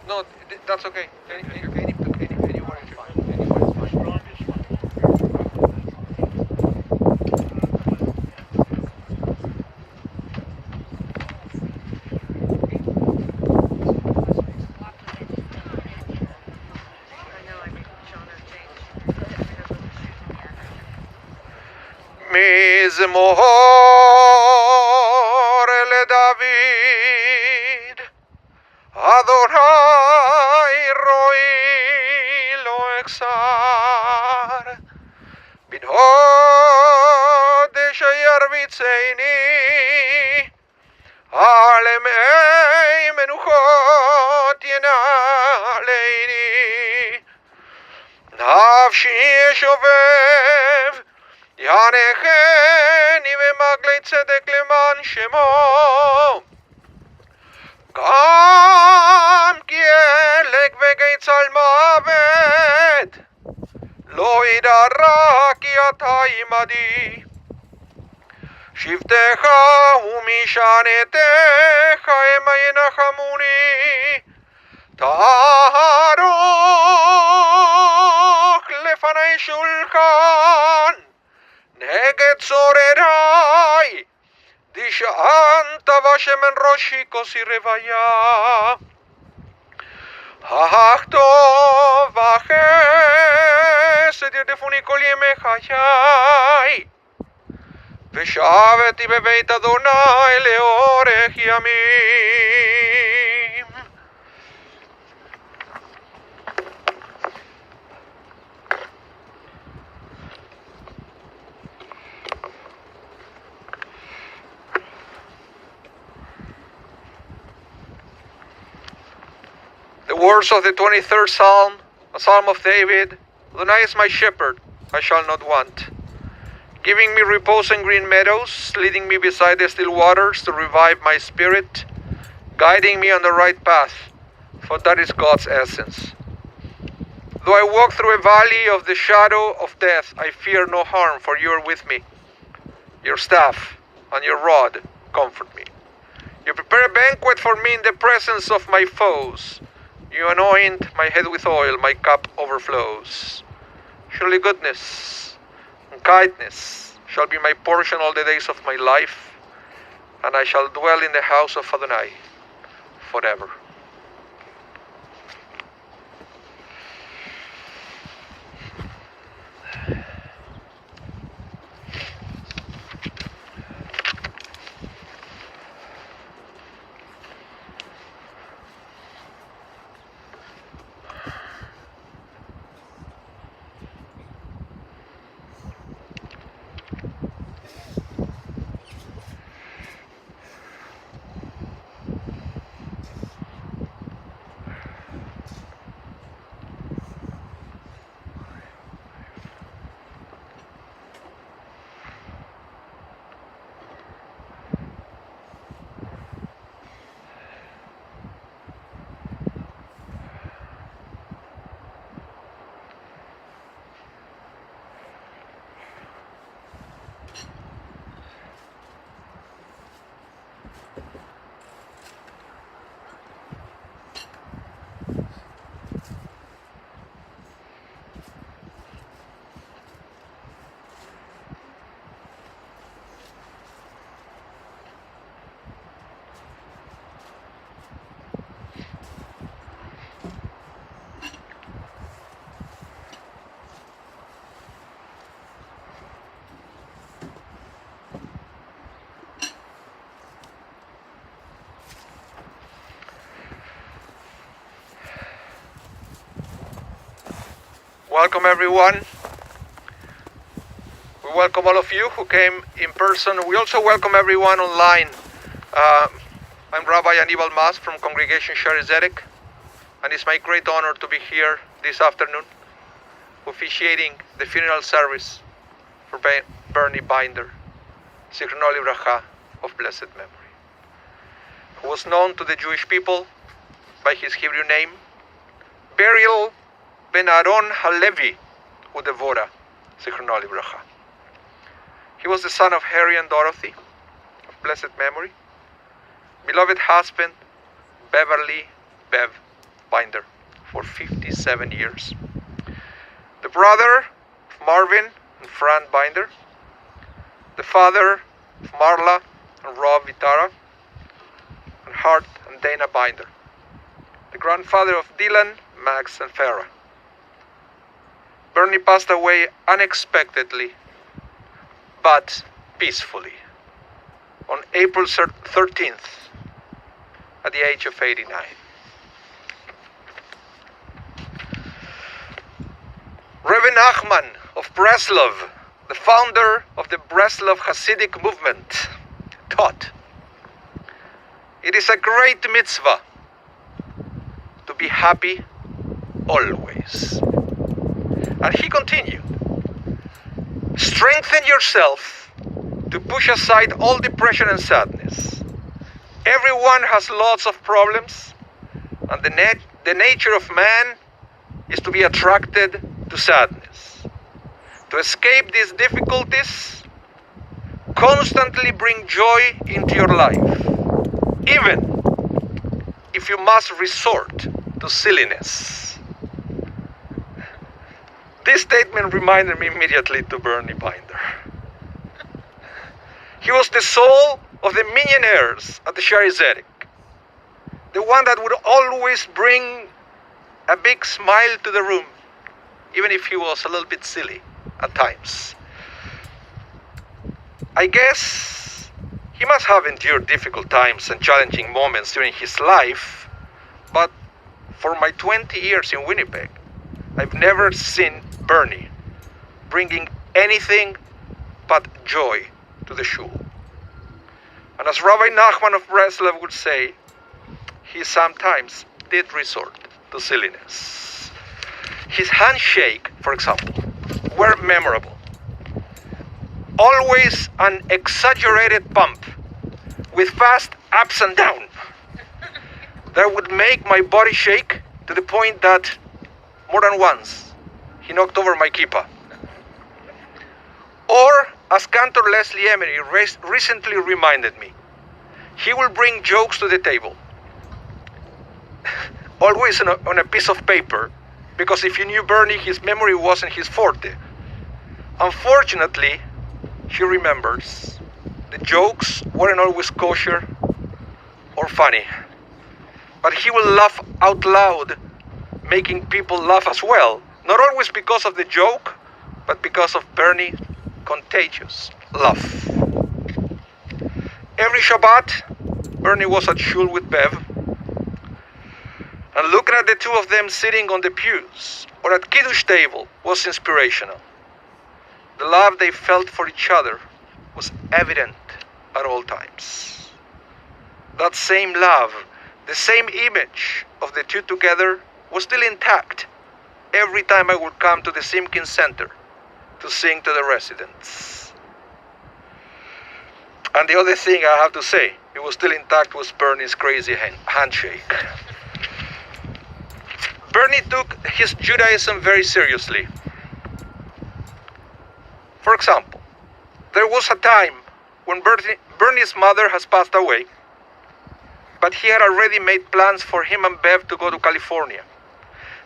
No, that's okay. Anywhere is fine. Anywhere is fine. מזמור לדוד, אדוני רואי לא אחסר, בנהוד שירביצני, על מי מנוחות ינעלני, נפשי שובב, יענכני במגלי צדק למען שמו, גם כי אלק וגצל מוות, לא ידע רע כי אתה עמדי. שבטך ומשענתך המה ינחמוני, תערוך לפני שולחן נגד צורריי, דשענת ושמן ראשי כוסי רוויה. הכתוב וחסד ירדפוני כל ימי חיי, ושבתי בבית אדוני לאורך ימים. The words of the 23rd Psalm, a Psalm of David. Adonai is my shepherd, I shall not want. Giving me repose in green meadows, leading me beside the still waters to revive my spirit, guiding me on the right path, for that is God's essence. Though I walk through a valley of the shadow of death, I fear no harm, for you are with me. Your staff and your rod comfort me. You prepare a banquet for me in the presence of my foes. You anoint my head with oil, my cup overflows. Surely goodness and kindness shall be my portion all the days of my life, and I shall dwell in the house of Adonai forever. Welcome everyone. We welcome all of you who came in person. We also welcome everyone online. I'm Rabah Mas from Congregation Shaarey Zedek, and it's my great honor to be here this afternoon officiating the funeral service for Bernie Binder, Zichrono Livracha, of blessed memory, who was known to the Jewish people by his Hebrew name, Burial Ben Aaron Halevi Udevora, Zichrono Livracha. He was the son of Harry and Dorothy, of blessed memory, beloved husband Beverly Bev Binder for 57 years, the brother of Marvin and Fran Binder, the father of Marla and Rob Vitara, and Hart and Dana Binder, the grandfather of Dylan, Max, and Farah. Bernie passed away unexpectedly, but peacefully, on April 13th, at the age of 89. Rebbe Nachman of Breslov, the founder of the Breslov Hasidic movement, taught, "It is a great mitzvah to be happy always." And he continued, "Strengthen yourself to push aside all depression and sadness. Everyone has lots of problems, and the nature of man is to be attracted to sadness. To escape these difficulties, constantly bring joy into your life, even if you must resort to silliness." This statement reminded me immediately to Bernie Binder. He was the soul of the MINYANers at the Shaarey Zedek, the one that would always bring a big smile to the room, even if he was a little bit silly at times. I guess he must have endured difficult times and challenging moments during his life, but for my 20 years in Winnipeg, I've never seen Bernie bringing anything but joy to the shul. And as Rabbi Nachman of Breslov would say, he sometimes did resort to silliness. His handshake, for example, were memorable. Always an exaggerated pump with fast ups and downs that would make my body shake to the point that more than once he knocked over my kippah. Or, as Cantor Leslie Emery recently reminded me, he will bring jokes to the table, always on a piece of paper, because if you knew Bernie, his memory wasn't his forte. Unfortunately, she remembers the jokes weren't always kosher or funny, but he will laugh out loud, making people laugh as well, not always because of the joke, but because of Bernie's contagious laugh. Every Shabbat, Bernie was at shul with Bev, and looking at the two of them sitting on the pews or at Kiddush table was inspirational. The love they felt for each other was evident at all times. That same love, the same image of the two together was still intact every time I would come to the Simkin Center to sing to the residents. And the other thing I have to say, it was still intact, was Bernie's crazy handshake. Bernie took his Judaism very seriously. For example, there was a time when Bernie's mother has passed away, but he had already made plans for him and Bev to go to California.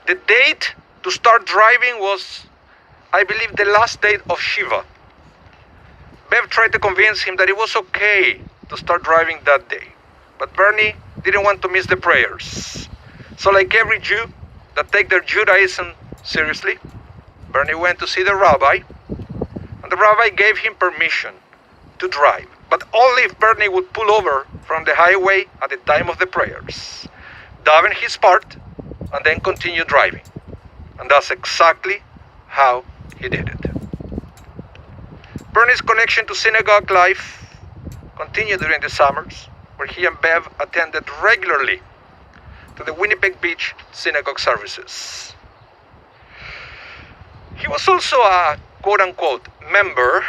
The date to start driving was, I believe, the last date of Shiva. Bev tried to convince him that it was okay to start driving that day, but Bernie didn't want to miss the prayers. So like every Jew that take their Judaism seriously, Bernie went to see the rabbi, and the rabbi gave him permission to drive, but only if Bernie would pull over from the highway at the time of the prayers, daven his part, and then continue driving. And that's exactly how he did it. Bernie's connection to synagogue life continued during the summers, where he and Bev attended regularly to the Winnipeg Beach synagogue services. He was also a quote-unquote member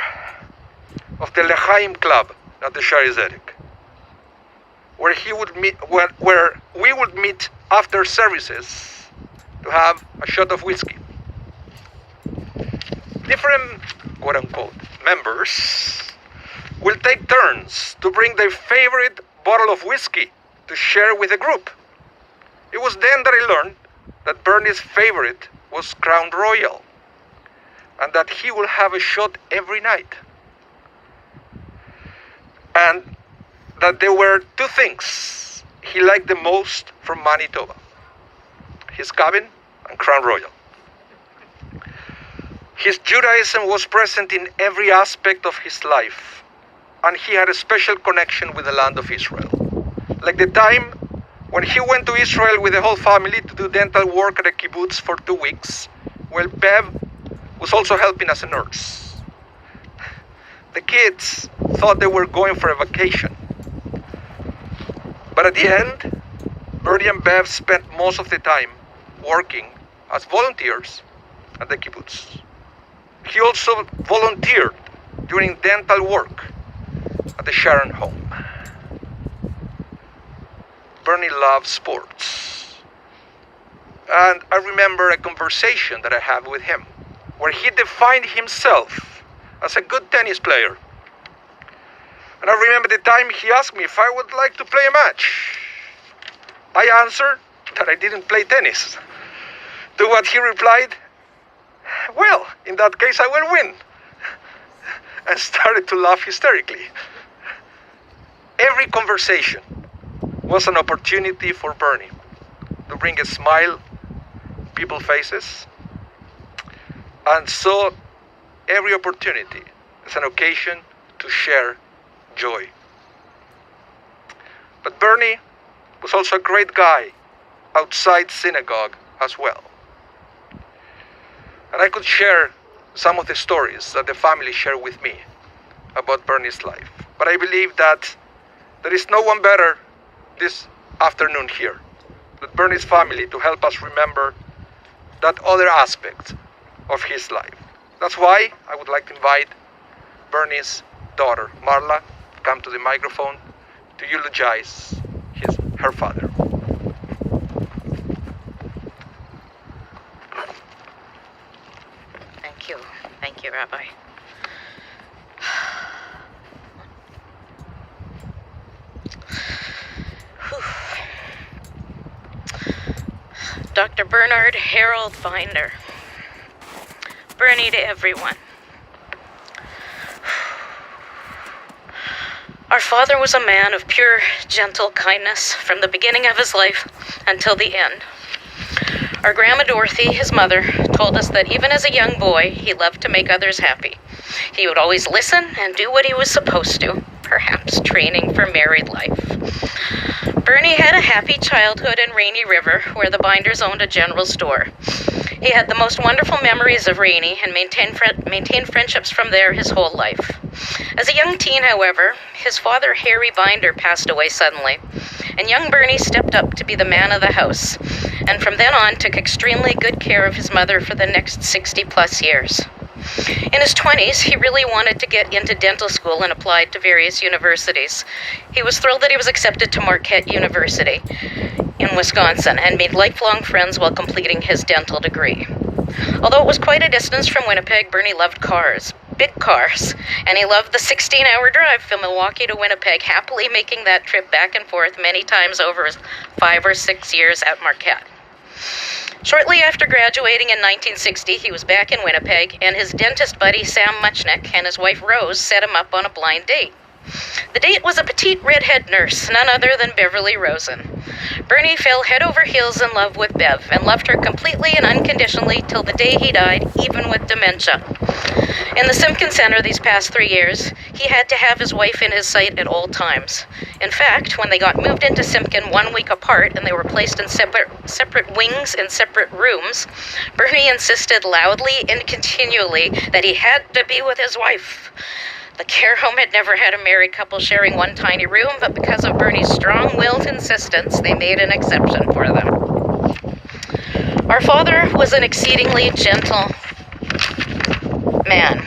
of the L'Chaim Club at the Shaarey Zedek, where we would meet after services to have a shot of whiskey. Different quote-unquote members will take turns to bring their favorite bottle of whiskey to share with the group. It was then that I learned that Bernie's favorite was Crown Royal, and that he will have a shot every night. And that there were two things he liked the most from Manitoba: his cabin and Crown Royal. His Judaism was present in every aspect of his life, and he had a special connection with the land of Israel. Like the time when he went to Israel with the whole family to do dental work at a kibbutz for 2 weeks, while Bev was also helping as a nurse. The kids thought they were going for a vacation. But at the end, Bernie and Bev spent most of the time working as volunteers at the kibbutz. He also volunteered during dental work at the Sharon home. Bernie loved sports. And I remember a conversation that I had with him, where he defined himself as a good tennis player. And I remember the time he asked me if I would like to play a match. I answered that I didn't play tennis. To what he replied, "Well, in that case I will win," and started to laugh hysterically. Every conversation was an opportunity for Bernie to bring a smile to people's faces, and so every opportunity is an occasion to share joy. But Bernie was also a great guy outside synagogue as well. And I could share some of the stories that the family shared with me about Bernie's life. But I believe that there is no one better this afternoon here than Bernie's family to help us remember that other aspect of his life. That's why I would like to invite Bernie's daughter, Marla, to come to the microphone to eulogize her father. Thank you. Thank you, Rabbi. Dr. Bernard Harold Binder. Bernie to everyone. Our father was a man of pure, gentle kindness from the beginning of his life until the end. Our Grandma Dorothy, his mother, told us that even as a young boy, he loved to make others happy. He would always listen and do what he was supposed to, perhaps training for married life. Bernie had a happy childhood in Rainy River, where the Binders owned a general store. He had the most wonderful memories of Rainy and maintained friendships from there his whole life. As a young teen, however, his father, Harry Binder, passed away suddenly, and young Bernie stepped up to be the man of the house, and from then on took extremely good care of his mother for the next 60-plus years. In his 20s, he really wanted to get into dental school and applied to various universities. He was thrilled that he was accepted to Marquette University in Wisconsin and made lifelong friends while completing his dental degree. Although it was quite a distance from Winnipeg, Bernie loved cars, big cars, and he loved the 16-hour drive from Milwaukee to Winnipeg, happily making that trip back and forth many times over his 5 or 6 years at Marquette. Shortly after graduating in 1960, he was back in Winnipeg, and his dentist buddy Sam Muchnick and his wife Rose set him up on a blind date. The date was a petite redhead nurse, none other than Beverly Rosen. Bernie fell head over heels in love with Bev and loved her completely and unconditionally till the day he died, even with dementia. In the Simpkin Center these past 3 years, he had to have his wife in his sight at all times. In fact, when they got moved into Simpkin 1 week apart and they were placed in separate wings in separate rooms, Bernie insisted loudly and continually that he had to be with his wife. The care home had never had a married couple sharing one tiny room, but because of Bernie's strong-willed insistence, they made an exception for them. Our father was an exceedingly gentle man.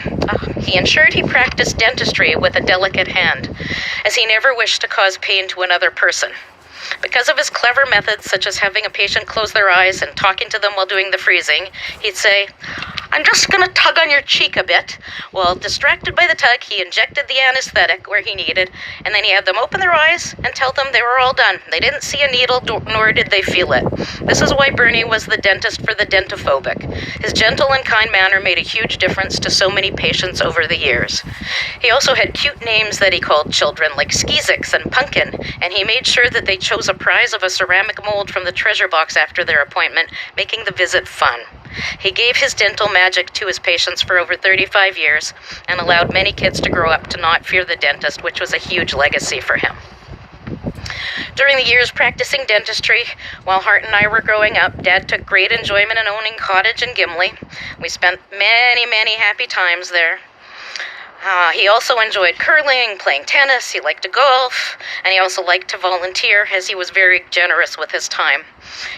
He ensured he practiced dentistry with a delicate hand, as he never wished to cause pain to another person. Because of his clever methods, such as having a patient close their eyes and talking to them while doing the freezing, he'd say, "I'm just going to tug on your cheek a bit." Well, distracted by the tug, he injected the anesthetic where he needed, and then he had them open their eyes and tell them they were all done. They didn't see a needle, nor did they feel it. This is why Bernie was the dentist for the dentophobic. His gentle and kind manner made a huge difference to so many patients over the years. He also had cute names that he called children, like Skeezix and Pumpkin, and he made sure that they chose a prize of a ceramic mold from the treasure box after their appointment, making the visit fun. He gave his dental magic to his patients for over 35 years and allowed many kids to grow up to not fear the dentist, which was a huge legacy for him. During the years practicing dentistry, while Hart and I were growing up, Dad took great enjoyment in owning a cottage in Gimli. We spent many, many happy times there. He also enjoyed curling, playing tennis, he liked to golf, and he also liked to volunteer, as he was very generous with his time.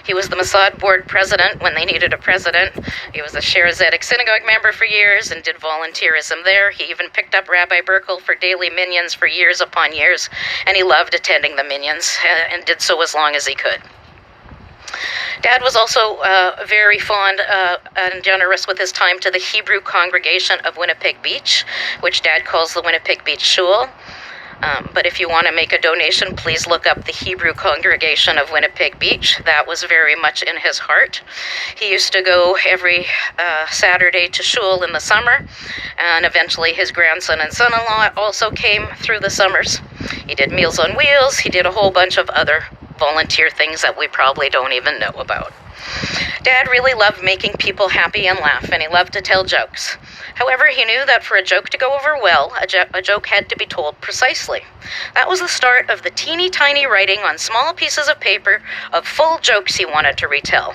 He was the Mossad board president when they needed a president. He was a Zedek synagogue member for years and did volunteerism there. He even picked up Rabbi Burkle for daily minyans for years upon years, and he loved attending the minyans and did so as long as he could. Dad was also very fond and generous with his time to the Hebrew congregation of Winnipeg Beach, which Dad calls the Winnipeg Beach Shul. But if you want to make a donation, please look up the Hebrew congregation of Winnipeg Beach. That was very much in his heart. He used to go every Saturday to shul in the summer, and eventually his grandson and son-in-law also came through the summers. He did Meals on Wheels. He did a whole bunch of other volunteer things that we probably don't even know about. Dad really loved making people happy and laugh, and he loved to tell jokes. However, he knew that for a joke to go over well, a joke had to be told precisely. That was the start of the teeny tiny writing on small pieces of paper of full jokes he wanted to retell.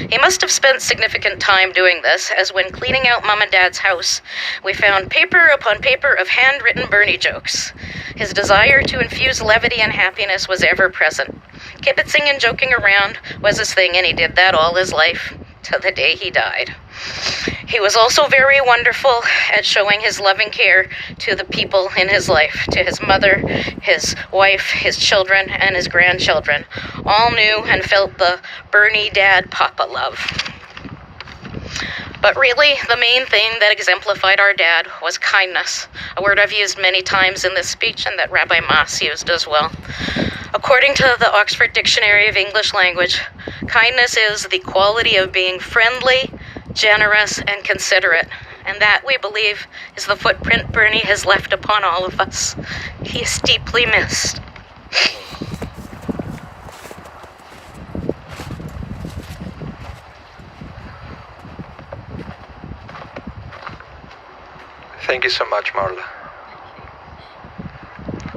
He must have spent significant time doing this, as when cleaning out Mom and Dad's house, we found paper upon paper of handwritten Bernie jokes. His desire to infuse levity and happiness was ever present. Kibitzing and joking around was his thing, and he did that all his life, to the day he died. He was also very wonderful at showing his loving care to the people in his life, to his mother, his wife, his children, and his grandchildren. All knew and felt the Bernie Dad Papa love. But really, the main thing that exemplified our dad was kindness, a word I've used many times in this speech and that Rabbi Mas used as well. According to the Oxford Dictionary of English Language, kindness is the quality of being friendly, generous, and considerate. And that, we believe, is the footprint Bernie has left upon all of us. He is deeply missed. Thank you so much, Marla.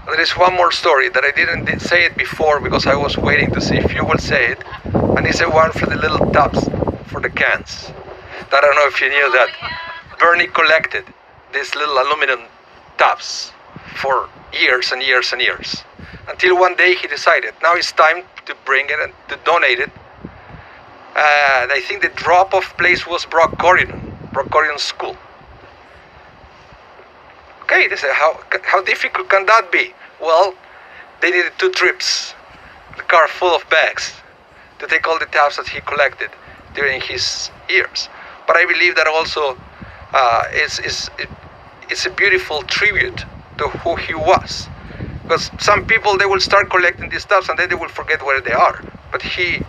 There is one more story that I didn't say it before because I was waiting to see if you will say it. And it's the one for the little tubs for the cans. I don't know if you knew that. Bernie collected these little aluminum tubs for years and years and years. Until one day he decided, now it's time to bring it and to donate it. And I think the drop-off place was Brock Corridon School. Okay, they said, how difficult can that be? Well, they needed 2 trips, the car full of bags, to take all the tabs that he collected during his years. But I believe that also it's a beautiful tribute to who he was. Because some people, they will start collecting these tabs and then they will forget where they are. But he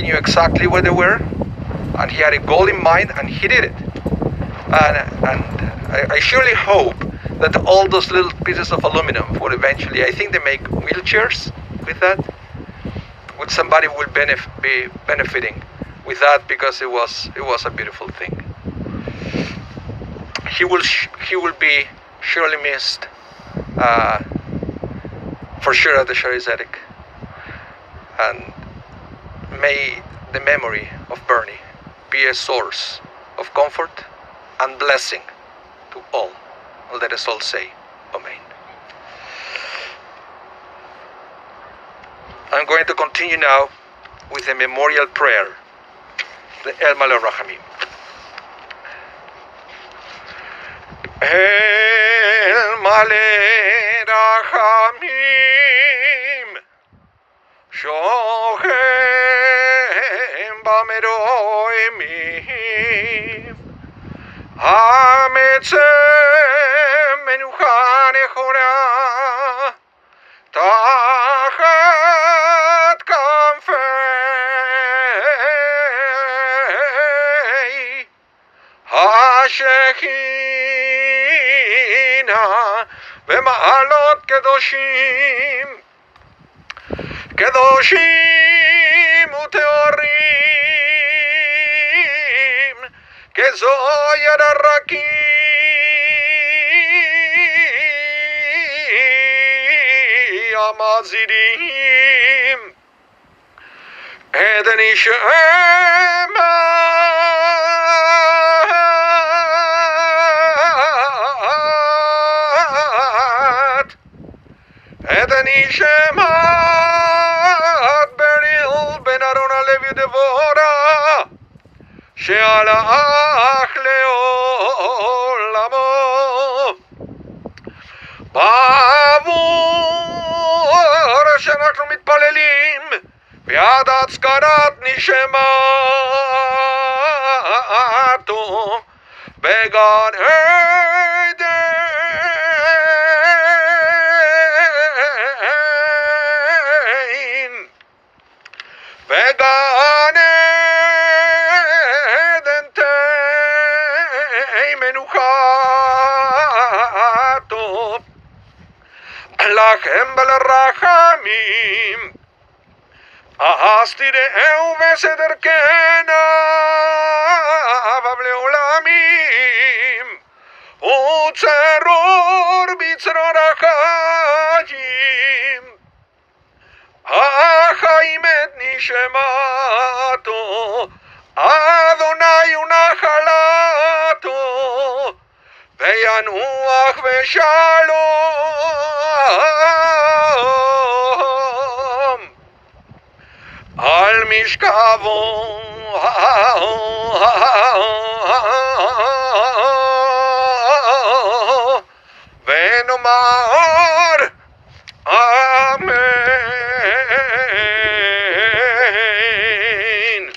knew exactly where they were, and he had a goal in mind, and he did it. And I surely hope that all those little pieces of aluminum will eventually, I think they make wheelchairs with that. Which somebody will be benefiting with that, because it was a beautiful thing. He will be surely missed, for sure, at the Shaarey Zedek. And may the memory of Bernie be a source of comfort and blessing to all. Let us all say Amen. I'm going to continue now with the memorial prayer, the El Malel Rahamim. El Malel Rahamim Shochem Bameroimim Ametzem Menuchan Echora Tachat Kanfei Hashechina Bema'alot Kedoshim Kedoshim Uteorim Kezoyar Araki Amazirim Eden Ishemat Eden Ishemat Beril Ben Aaron Alevi Devora שהלך לעולמו בעבור שאנחנו מתפללים בעד הצקרת נשמתו בגן עדן בגן לכם ולרחמים אז תראו בסדר כנב לעולמים וצרור בצרור החיים החיים את נשמתו אדוני ונחלתו וינוח ושלום על משכבו ונאמר Amen.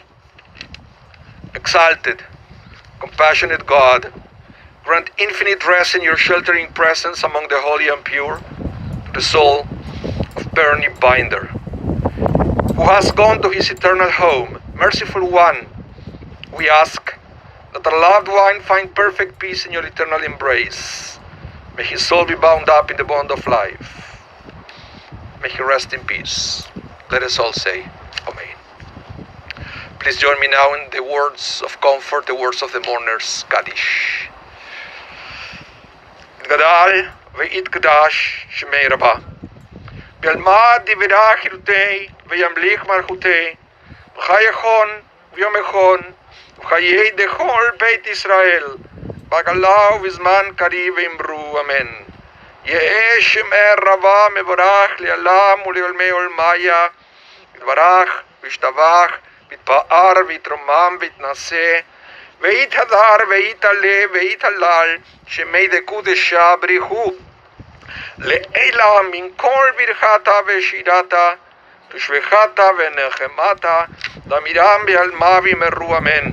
Exalted, compassionate God, grant infinite rest in your sheltering presence among the holy and pure, to the soul of Bernie Binder, who has gone to his eternal home. Merciful One, we ask that our loved one find perfect peace in your eternal embrace. May his soul be bound up in the bond of life. May he rest in peace. Let us all say Amen. Please join me now in the words of comfort, the words of the mourners, Kaddish. Gadal ve'itgadash shemei Rabah. Bi'almad divirach hirutei ve'yamlich malchutei. V'chayechon v'yomechon v'chayei dechol Beit Israel. Bagalau v'zman kari ve'imru. Amen. Ye'eh shemei Rabah mevorach le'alam u'le'olmei olmaya. Yitvarach v'yishtabach v'yitpa'ar v'yitromam v'yitnaseh. ויתהדר ויתעלה ויתהלל שמי דקודשה בריחו לעילה מן כל ברכתה ושירתה תושבחתה ונחמתה דמירם בעלמה וימרו אמן.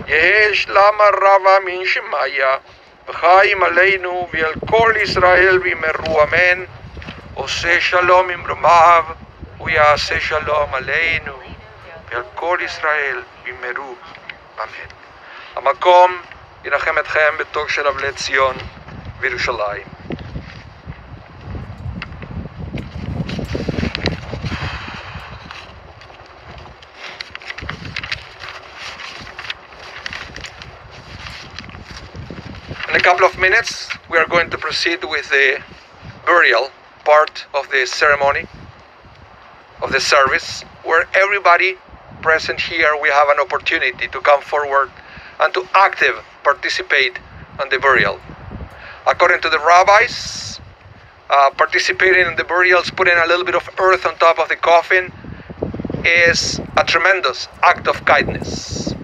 יהא שלמה רבה מן שמיה וחיים עלינו ועל כל ישראל וימרו אמן. עושה שלום ממרומיו ויעשה שלום עלינו ועל כל ישראל וימרו אמן. המקום ינחם אתכם בתוך של אבלי ציון וירושלים. In a couple of minutes we are going to proceed with the burial part of the ceremony, of the service, where everybody present here we have an opportunity to come forward and to active participate in the burial. According to the rabbis, participating in the burials, putting a little bit of earth on top of the coffin, is a tremendous act of kindness.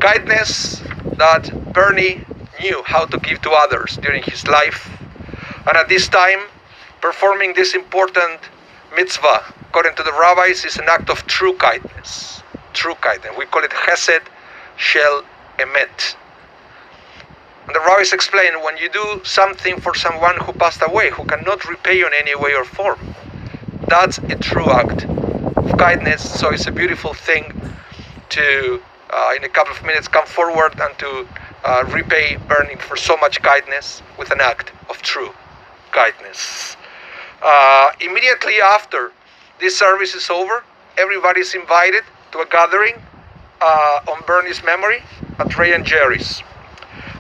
Kindness that Bernie knew how to give to others during his life. And at this time, performing this important mitzvah, according to the rabbis, is an act of true kindness. True kindness. We call it chesed shel emet. And the rabbis explain, when you do something for someone who passed away, who cannot repay you in any way or form, that's a true act of kindness. So it's a beautiful thing to, in a couple of minutes, come forward and to repay Bernie for so much kindness with an act of true kindness. Immediately after this service is over, everybody is invited to a gathering on Bernie's memory at Ray and Jerry's.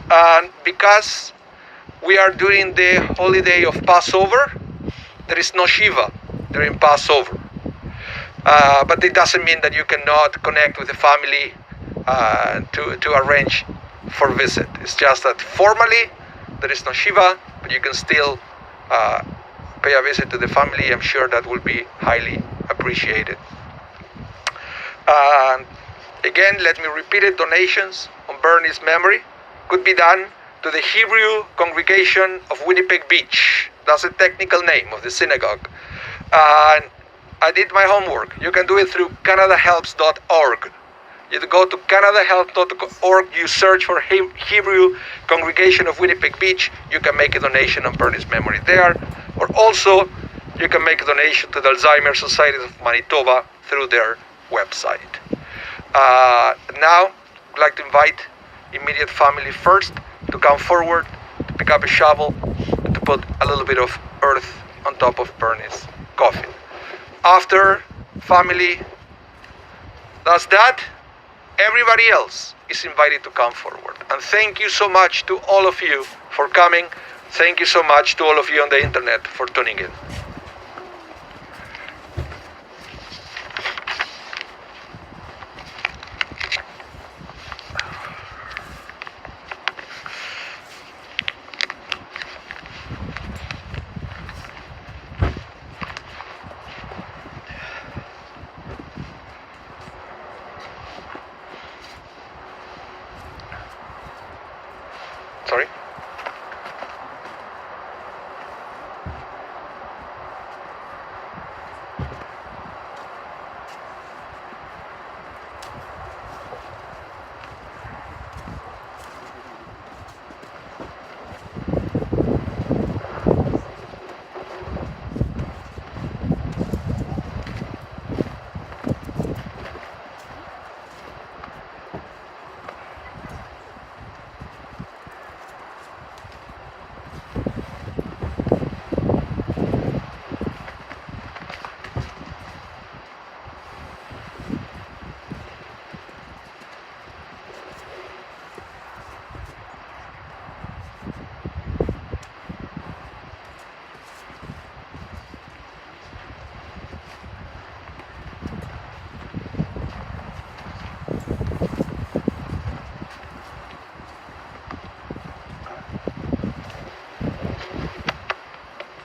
And because we are doing the holiday of Passover, there is no Shiva during Passover. But it doesn't mean that you cannot connect with the family to arrange for visit. It's just that formally there is no Shiva, but you can still pay a visit to the family. I'm sure that will be highly appreciated. And again, let me repeat it, donations on Bernie's memory could be done to the Hebrew congregation of Winnipeg Beach. That's the technical name of the synagogue. And I did my homework. You can do it through canadahelps.org. You go to canadahelp.org, you search for Hebrew congregation of Winnipeg Beach, you can make a donation on Bernie's memory there. Or also, you can make a donation to the Alzheimer's Society of Manitoba through their website. Now, I'd like to invite immediate family first to come forward, to pick up a shovel, and to put a little bit of earth on top of Bernie's coffin. After family does that, everybody else is invited to come forward. And thank you so much to all of you for coming. Thank you so much to all of you on the internet for tuning in.